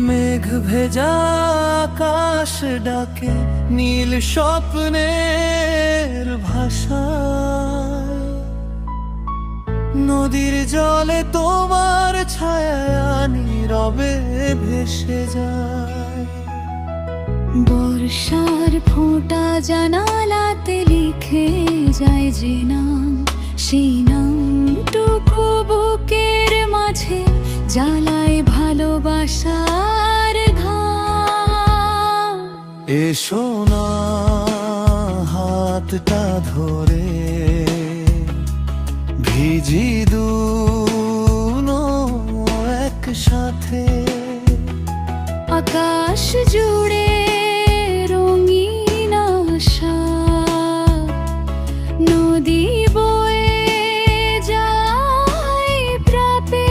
মেঘ ভেজা আকাশ ডাকে নীল স্বপ্নের ভাষায়, নদীর জলে তোমার ছায়া নীরবে ভেসে যায়। বর্ষার ফোঁটা জানালাতে লিখে যায় যে নাম, সেই নামটুকু বুকের মাঝে জ্বালায় ভালোবাসার ঘাম। এসো না হাতটা ধরে ভিজি দুনো একসাথে, আকাশ জুড়ে রঙিন আশা, নদী বয়ে যায় প্রাপে।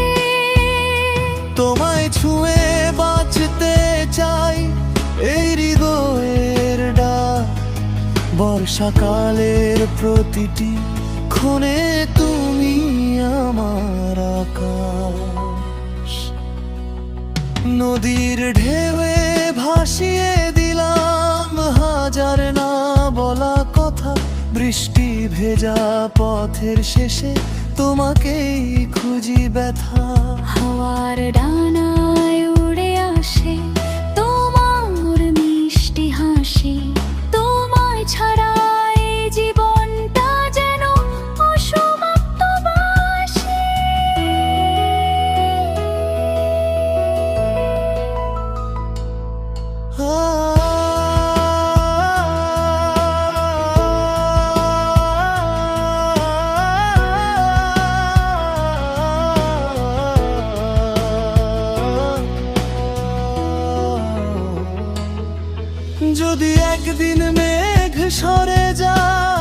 তোমায় ছুঁয়ে বাঁচতে চাই এই হৃদয়ের ডাক, বর্ষাকালের প্রতিটি ক্ষণে তুমি আমার আকাশ। নদীর ঢেউয়ে ভাসিয়ে দিলাম হাজার না বলা কথা, বৃষ্টি ভেজা পথের শেষে তোমাকেই খুঁজি ব্যথা। হাওয়ার ডানায় উড়ে আসে তোমার মিষ্টি হাসি, তোমায় ছাড়া এই জীবনটা যেন অসমাপ্ত বাসি। যদি একদিন মেঘ সরে যায়